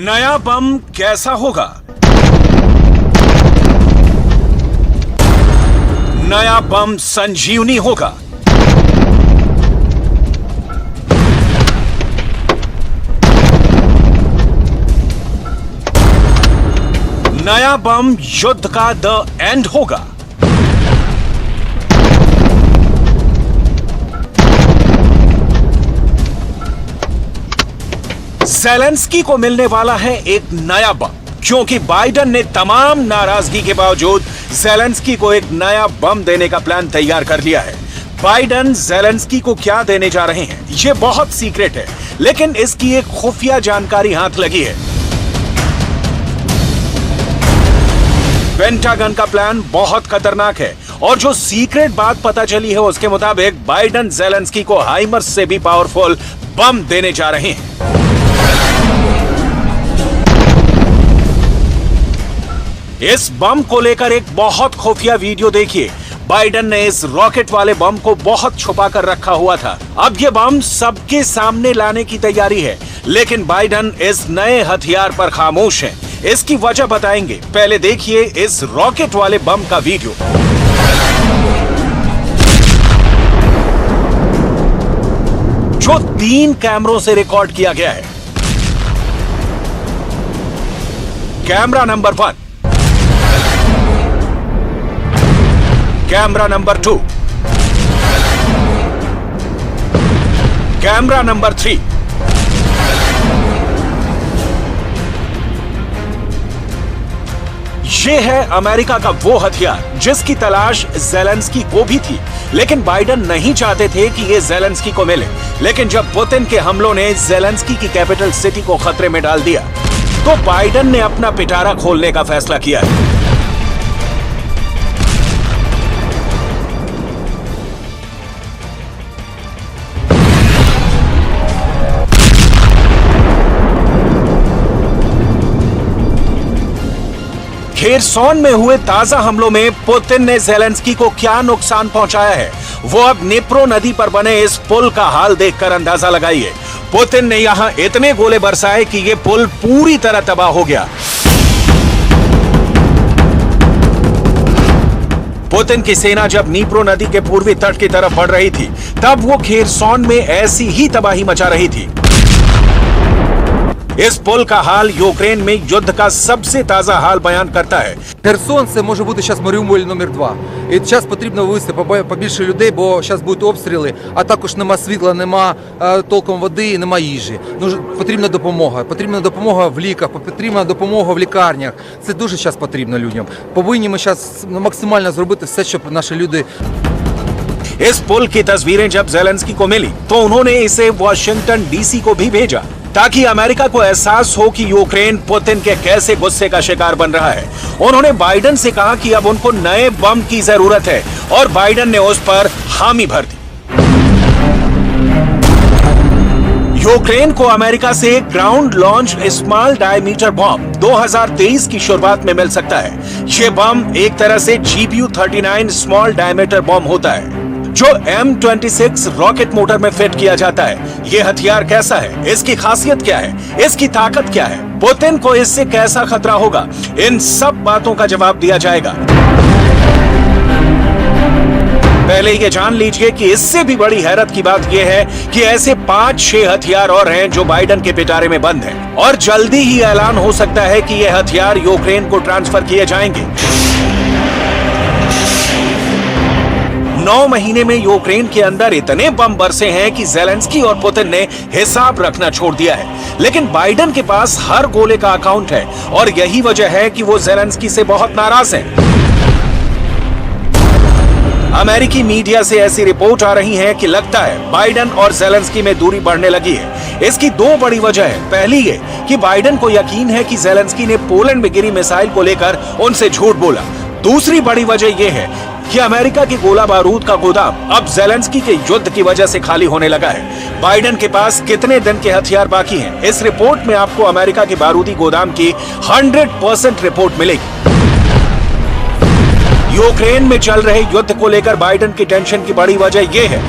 नया बम कैसा होगा? नया बम संजीवनी होगा। नया बम युद्ध का द एंड होगा। ज़ेलेंस्की को मिलने वाला है एक नया बम, क्योंकि बाइडेन ने तमाम नाराजगी के बावजूद ज़ेलेंस्की को एक नया बम देने का प्लान तैयार कर लिया है। बाइडेन ज़ेलेंस्की को क्या देने जा रहे हैं यह बहुत सीक्रेट है, लेकिन इसकी एक खुफिया जानकारी हाथ लगी है। पेंटागन का प्लान बहुत खतरनाक है और जो सीक्रेट बात पता चली है उसके मुताबिक बाइडेन ज़ेलेंस्की को हाइमर्स से भी पावरफुल बम देने जा रहे हैं। इस बम को लेकर एक बहुत खुफिया वीडियो देखिए। बाइडेन ने इस रॉकेट वाले बम को बहुत छुपा कर रखा हुआ था। अब यह बम सबके सामने लाने की तैयारी है, लेकिन बाइडेन इस नए हथियार पर खामोश है। इसकी वजह बताएंगे, पहले देखिए इस रॉकेट वाले बम का वीडियो। जो 3 कैमरों से रिकॉर्ड किया गया है। Camera number 1, camera number 2, camera number 3, ये है अमेरिका का वो हथियार जिसकी तलाश ज़ेलेंस्की को भी थी, लेकिन बाइडेन नहीं चाहते थे कि ये ज़ेलेंस्की को मिले। लेकिन जब पुतिन के हमलों ने ज़ेलेंस्की की कैपिटल सिटी को खतरे में डाल दिया, तो बाइडेन ने अपना पिटारा खोलने का फैसला किया है। खेरसोन में हुए ताजा हमलों में पुतिन ने ज़ेलेंस्की को क्या नुकसान पहुंचाया है, वो अब निप्रो नदी पर बने इस पुल का हाल देखकर अंदाजा लगाइए। पुतिन ने यहां इतने गोले बरसाए कि ये पुल पूरी तरह तबाह हो गया। पुतिन की सेना जब नीप्रो नदी के पूर्वी तट की तरफ बढ़ रही थी, तब वो खेरसोन में ऐसी ही तबाही मचा रही थी। इस पुल का हाल यूक्रेन में युद्ध का सबसे ताजा हाल बयान करता है। Херсон – це може бути зараз Маріуполь номер 2. І зараз потрібно вивезти побільше людей, бо зараз будуть обстріли, а також нема світла, нема толком води, нема їжі. Потрібна допомога. Потрібна допомога в ліках, потрібна допомога в лікарнях. Це дуже зараз потрібно людям. Повинні ми зараз максимально зробити все, щоб наші люди... इस पुल की तस्वीरें जब ज़ेलेंस्की को मिली, तो उन्होंने इसे वॉशिंगटन डीसी को भी भेजा, ताकि अमेरिका को एहसास हो कि यूक्रेन पुतिन के कैसे गुस्से का शिकार बन रहा है। उन्होंने बाइडेन से कहा कि अब उनको नए बम की जरूरत है, और बाइडेन ने उस पर हामी भर दी। यूक्रेन को अमेरिका से ग्राउंड लॉन्च स्मॉल डायमीटर बम 2023 की शुरुआत में मिल सकता है। यह बम एक तरह से GBU-39 स्मॉल डायमीटर बम होता है, जो M26 रॉकेट मोटर में फिट किया जाता है। यह हथियार कैसा है, इसकी खासियत क्या है, इसकी ताकत क्या है, पुतिन को इससे कैसा खतरा होगा, इन सब बातों का जवाब दिया जाएगा। पहले ये जान लीजिए कि इससे भी बड़ी हैरत की बात यह है कि ऐसे 5-6 हथियार और हैं जो बाइडेन के पिटारे में बंद हैं, और जल्दी ही ऐलान हो सकता है कि यह हथियार यूक्रेन को ट्रांसफर किए जाएंगे। 9 महीने में यूक्रेन के अंदर इतने बम बरसे हैं कि ज़ेलेंस्की और पुतिन ने हिसाब रखना छोड़ दिया है। लेकिन बाइडेन के पास हर गोले का अकाउंट है, और यही वजह है कि वो ज़ेलेंस्की से बहुत नाराज हैं। अमेरिकी मीडिया से ऐसी रिपोर्ट आ रही है कि लगता है बाइडेन और ज़ेलेंस्की में दूरी बढ़ने लगी है। इसकी 2 बड़ी वजह है। पहली ये कि बाइडेन को यकीन है कि ज़ेलेंस्की ने पोलैंड में गिरी मिसाइल को लेकर उनसे झूठ बोला। दूसरी बड़ी वजह यह है कि अमेरिका की गोला बारूद का गोदाम अब ज़ेलेंस्की के युद्ध की वजह से खाली होने लगा है। बाइडेन के पास कितने दिन के हथियार बाकी हैं, इस रिपोर्ट में आपको अमेरिका के बारूदी गोदाम की 100% रिपोर्ट मिलेगी। यूक्रेन में चल रहे युद्ध को लेकर बाइडेन की टेंशन की बड़ी वजह यह है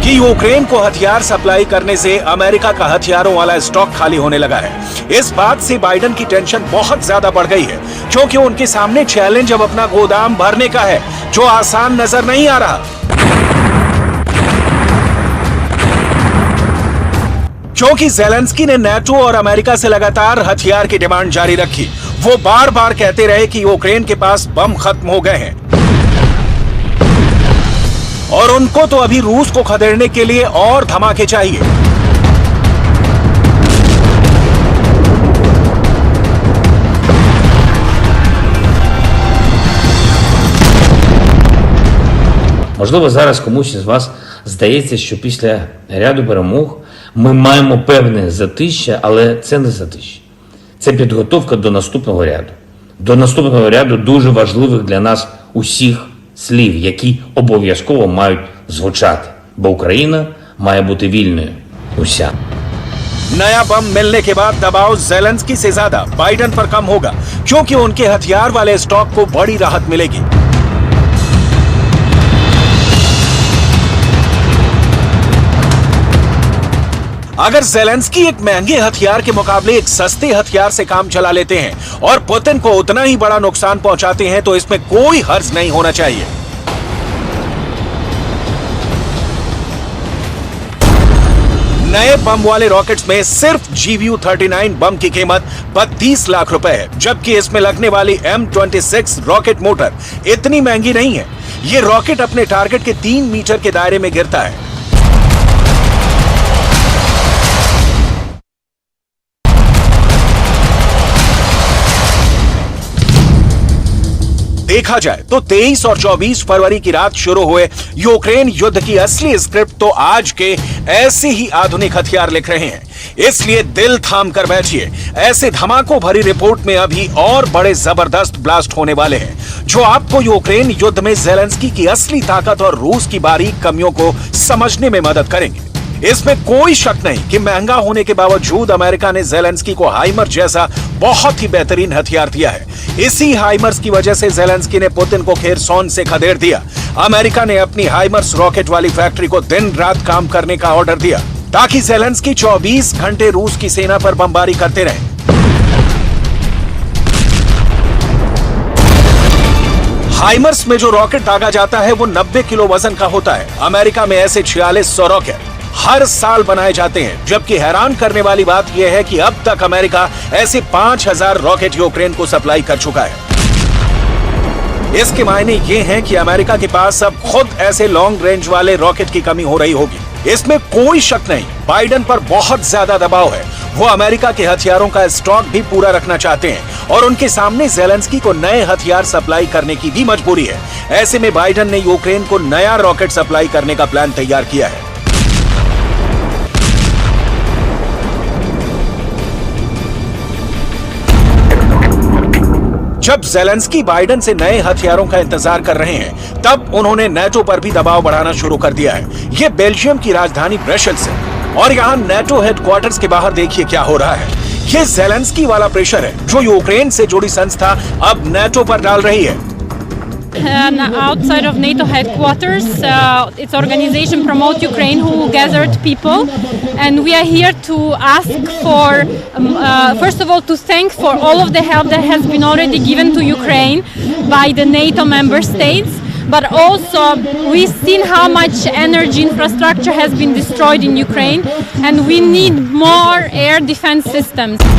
कि यूक्रेन को हथियार सप्लाई करने से अमेरिका का हथियारों वाला स्टॉक खाली होने लगा है। इस बात से बाइडेन की टेंशन बहुत ज्यादा बढ़ गई है, क्योंकि उनके सामने चैलेंज अब अपना गोदाम भरने का है, जो आसान नजर नहीं आ रहा। क्योंकि ज़ेलेंस्की ने नाटो और अमेरिका से लगातार हथियार की डिमांड जारी रखी। वो बार बार कहते रहे कि यूक्रेन के पास बम खत्म हो गए हैं और उनको तो अभी रूस को खदेड़ने के लिए और धमाके चाहिए। Можливо, зараз комусь із вас здається, що після ряду перемог ми маємо певне затища, але це не затища. Це підготовка до наступного ряду. До наступного ряду дуже важливих для нас усіх слів, які обов'язково мають звучати. Бо Україна має бути вільною. Уся. नया बम मिलने के बाद दबाव ज़ेलेंस्की से ज्यादा बाइडेन पर कम होगा, क्योंकि उनके हथियार वाले स्टॉक को बड़ी राहत मिलेगी। अगर ज़ेलेंस्की एक महंगे हथियार के मुकाबले एक सस्ते हथियार से काम चला लेते हैं और पुतिन को उतना ही बड़ा नुकसान पहुंचाते हैं, तो इसमें कोई हर्ज नहीं होना चाहिए। नए बम वाले रॉकेट्स में सिर्फ GBU-39 बम की कीमत 32 लाख रुपए है, जबकि इसमें लगने वाली M26 रॉकेट मोटर इतनी महंगी नहीं है। ये रॉकेट अपने टारगेट के 3 मीटर के दायरे में गिरता है। देखा जाए तो 23 और 24 फरवरी की रात शुरू हुए यूक्रेन युद्ध की असली स्क्रिप्ट तो आज के ऐसे ही आधुनिक हथियार लिख रहे हैं। इसलिए दिल थाम कर बैठिए, ऐसे धमाकों भरी रिपोर्ट में अभी और बड़े जबरदस्त ब्लास्ट होने वाले हैं, जो आपको यूक्रेन युद्ध में ज़ेलेंस्की की असली ताकत और रूस की बारीक कमियों को समझने में मदद करेंगे। इसमें कोई शक नहीं कि महंगा होने के बावजूद अमेरिका ने ज़ेलेंस्की को हाइमर जैसा बहुत ही बेहतरीन हथियार दिया है। इसी हाइमर्स की वजह से ज़ेलेंस्की ने पुतिन को खेरसोन से खदेड़ दिया। अमेरिका ने अपनी हाइमर्स रॉकेट वाली फैक्ट्री को दिन रात काम करने का ऑर्डर दिया, ताकि ज़ेलेंस्की 24 घंटे रूस की सेना पर बमबारी करते रहे। हाइमर्स में जो रॉकेट दागा जाता है वो 90 किलो वजन का होता है। अमेरिका में ऐसे 4600 रॉकेट हर साल बनाए जाते हैं, जबकि हैरान करने वाली बात यह है कि अब तक अमेरिका ऐसे 5000 रॉकेट यूक्रेन को सप्लाई कर चुका है। इसके मायने ये हैं कि अमेरिका के पास अब खुद ऐसे लॉन्ग रेंज वाले रॉकेट की कमी हो रही होगी। इसमें कोई शक नहीं, बाइडेन पर बहुत ज्यादा दबाव है। वो अमेरिका के हथियारों का स्टॉक भी पूरा रखना चाहते हैं और उनके सामने ज़ेलेंस्की को नए हथियार सप्लाई करने की भी मजबूरी है। ऐसे में बाइडेन ने यूक्रेन को नया रॉकेट सप्लाई करने का प्लान तैयार किया है। जब ज़ेलेंस्की बाइडेन से नए हथियारों का इंतजार कर रहे हैं, तब उन्होंने नाटो पर भी दबाव बढ़ाना शुरू कर दिया है। ये बेल्जियम की राजधानी ब्रसेल्स है और यहाँ नाटो हेडक्वार्टर्स के बाहर देखिए क्या हो रहा है। ये ज़ेलेंस्की वाला प्रेशर है जो यूक्रेन से जुड़ी संस्था अब नाटो पर डाल रही है। Outside of NATO headquarters, its organization Promote Ukraine, who gathered people, and we are here to ask for, first of all, to thank for all of the help that has been already given to Ukraine by the NATO member states. But also, we've seen how much energy infrastructure has been destroyed in Ukraine, and we need more air defense systems.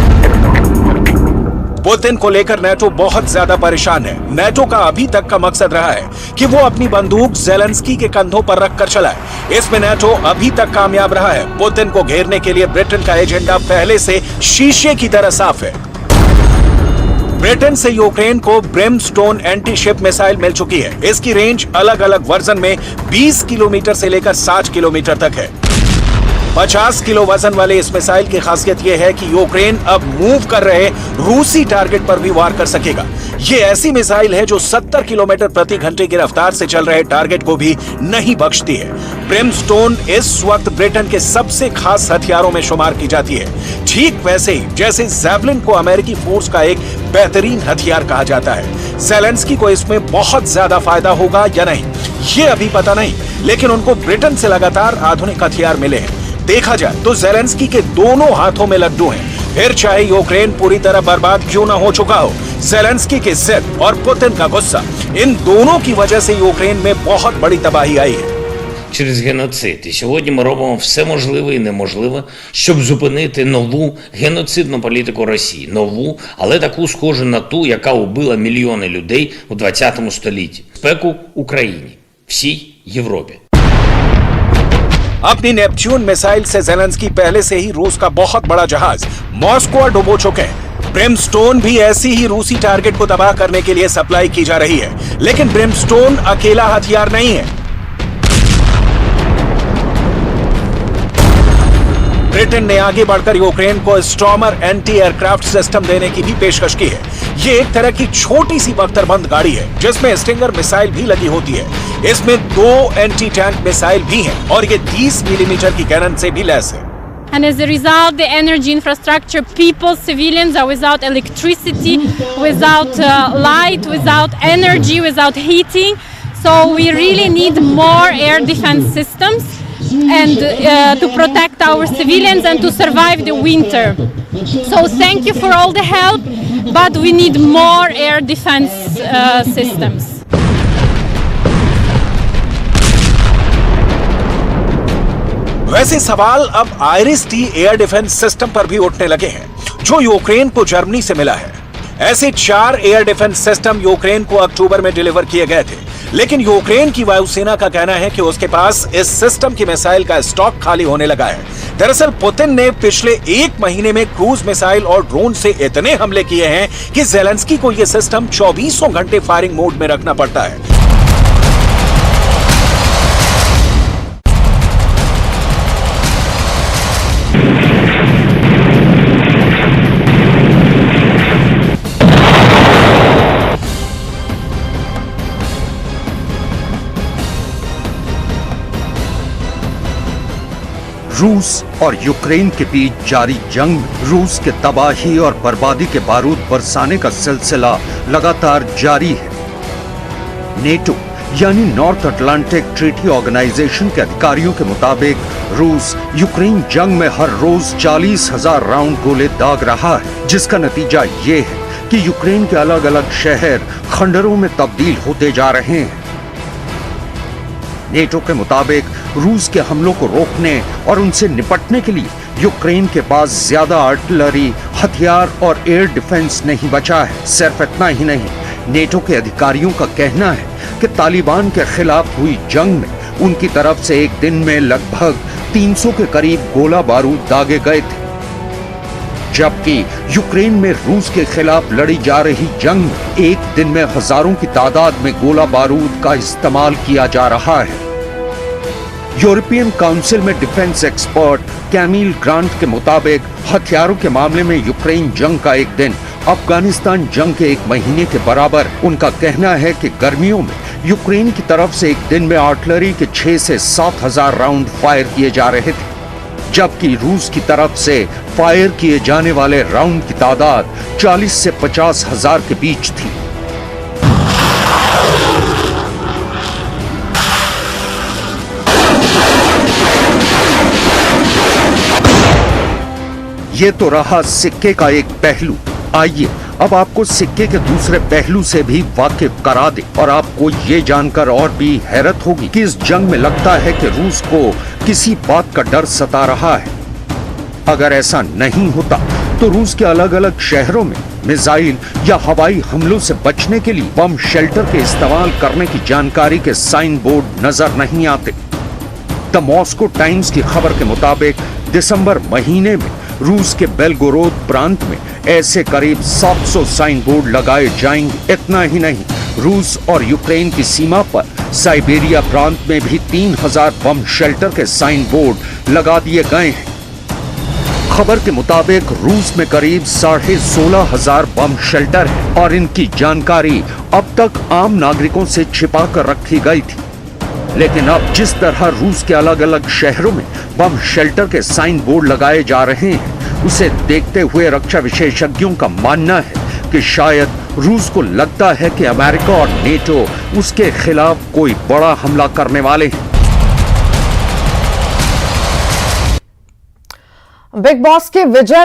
Putin को लेकर NATO बहुत ज्यादा परेशान है। NATO का अभी तक का मकसद रहा है कि वो अपनी बंदूक ज़ेलेंस्की के कंधों पर रखकर चलाए। इसमें नाटो अभी तक कामयाब रहा है। पुतिन को घेरने के लिए ब्रिटेन का एजेंडा पहले से शीशे की तरह साफ है। ब्रिटेन से यूक्रेन को ब्रिमस्टोन एंटी शिप मिसाइल मिल चुकी है। इसकी रेंज अलग अलग वर्जन में 20 किलोमीटर से लेकर 60 किलोमीटर तक है। 50 किलो वजन वाले इस मिसाइल की खासियत यह है कि यूक्रेन अब मूव कर रहे रूसी टारगेट पर भी वार कर सकेगा। ये ऐसी मिसाइल है जो 70 किलोमीटर प्रति घंटे की रफ्तार से चल रहे टारगेट को भी नहीं बख्शती है। ब्रिमस्टोन इस वक्त ब्रिटेन के सबसे खास हथियारों में शुमार की जाती है, ठीक वैसे ही जैसे ज़ैवलिन को अमेरिकी फोर्स का एक बेहतरीन हथियार कहा जाता है। ज़ेलेंस्की को इसमें बहुत ज्यादा फायदा होगा या नहीं, ये अभी पता नहीं, लेकिन उनको ब्रिटेन से लगातार आधुनिक हथियार मिले हैं। देखा जाए तो ज़ेलेंस्की के दोनों हाथों में लड्डू हैं। फिर चाहे यूक्रेन पूरी तरह बर्बाद क्यों ना हो चुका हो, ज़ेलेंस्की की जिद और पुतिन का गुस्सा, इन दोनों की वजह से यूक्रेन में बहुत बड़ी तबाही आई है। Через геноцид. І сьогодні ми робимо все можливе і неможливе, щоб зупинити нову геноцидну політику Росії. Нову, але таку схожу на ту, яка убила мільйони людей у 20 столітті. Спеку Україні, всій Європі. अपनी नेपच्यून मिसाइल से ज़ेलेंस्की पहले से ही रूस का बहुत बड़ा जहाज मॉस्को डुबो चुके हैं। ब्रिमस्टोन भी ऐसी ही रूसी टारगेट को तबाह करने के लिए सप्लाई की जा रही है, लेकिन ब्रिमस्टोन अकेला हथियार नहीं है। ब्रिटेन ने आगे बढ़कर यूक्रेन को स्टॉर्मर एंटी एयरक्राफ्ट सिस्टम देने की भी पेशकश की है। ये एक तरह की छोटी सी बख्तरबंद गाड़ी है जिसमें स्टिंगर मिसाइल भी लगी होती है। इसमें 2 एंटी टैंक मिसाइल भी हैं और ये 30 मिलीमीटर की कैनन से भी लैस है। And as a result, the energy infrastructure, people, civilians are without electricity, without light, without energy, without heating. So we really need more air defense systems and to protect our civilians and to survive the winter. So thank you for all the help, but we need more air defense systems. वैसे सवाल अब आइरिस-T air defence system पर भी उठने लगे हैं, जो Ukraine को जर्मनी से मिला है। ऐसे 4 एयर डिफेंस सिस्टम यूक्रेन को अक्टूबर में डिलीवर किए गए थे, लेकिन यूक्रेन की वायुसेना का कहना है कि उसके पास इस सिस्टम की मिसाइल का स्टॉक खाली होने लगा है। दरअसल पुतिन ने पिछले 1 महीने में क्रूज मिसाइल और ड्रोन से इतने हमले किए हैं कि ज़ेलेंस्की को यह सिस्टम 24 घंटे फायरिंग मोड में रखना पड़ता है। रूस और यूक्रेन के बीच जारी जंग में रूस के तबाही और बर्बादी के बारूद बरसाने का सिलसिला लगातार जारी है। नेटो यानी नॉर्थ अटलांटिक ट्रीटी ऑर्गेनाइजेशन के अधिकारियों के मुताबिक रूस यूक्रेन जंग में हर रोज 40,000 राउंड गोले दाग रहा है, जिसका नतीजा ये है कि यूक्रेन के अलग अलग शहर खंडरों में तब्दील होते जा रहे हैं। नेटो के मुताबिक रूस के हमलों को रोकने और उनसे निपटने के लिए यूक्रेन के पास ज्यादा आर्टिलरी, हथियार और एयर डिफेंस नहीं बचा है। सिर्फ इतना ही नहीं, नेटो के अधिकारियों का कहना है कि तालिबान के खिलाफ हुई जंग में उनकी तरफ से एक दिन में लगभग 300 के करीब गोला बारूद दागे गए थे, जबकि यूक्रेन में रूस के खिलाफ लड़ी जा रही जंग में एक दिन में हजारों की तादाद में गोला बारूद का इस्तेमाल किया जा रहा है। यूरोपियन काउंसिल में डिफेंस एक्सपर्ट कैमिल ग्रांट के मुताबिक हथियारों के मामले में यूक्रेन जंग का एक दिन अफगानिस्तान जंग के 1 महीने के बराबर। उनका कहना है कि गर्मियों में यूक्रेन की तरफ से एक दिन में आर्टिलरी के 6 से 7 हजार राउंड फायर किए जा रहे थे, जबकि रूस की तरफ से फायर किए जाने वाले राउंड की तादाद 40 से 50 हजार के बीच थी। ये तो रहा सिक्के का एक पहलू। आइए अब आपको सिक्के के दूसरे पहलू से भी वाकिफ करा दे, और आपको ये जानकर और भी हैरत होगी कि इस जंग में लगता है कि रूस को किसी बात का डर सता रहा है। अगर ऐसा नहीं होता तो रूस के अलग अलग शहरों में मिसाइल या हवाई हमलों से बचने के लिए बम शेल्टर के इस्तेमाल करने की जानकारी के साइन बोर्ड नजर नहीं आते। द मॉस्को टाइम्स की खबर के मुताबिक दिसंबर महीने में रूस के बेलगोरोद प्रांत में ऐसे करीब 700 साइन बोर्ड लगाए जाएंगे। इतना ही नहीं, रूस और यूक्रेन की सीमा पर साइबेरिया प्रांत में भी 3000 बम शेल्टर के साइन बोर्ड लगा दिए गए हैं। खबर के मुताबिक रूस में करीब 16,500 बम शेल्टर है और इनकी जानकारी अब तक आम नागरिकों से छिपा कर रखी गई थी। लेकिन अब जिस तरह रूस के अलग अलग शहरों में बम शेल्टर के साइन बोर्ड लगाए जा रहे हैं, उसे देखते हुए रक्षा विशेषज्ञों का मानना है कि शायद रूस को लगता है कि अमेरिका और नेटो उसके खिलाफ कोई बड़ा हमला करने वाले हैं। बिग बॉस की विजय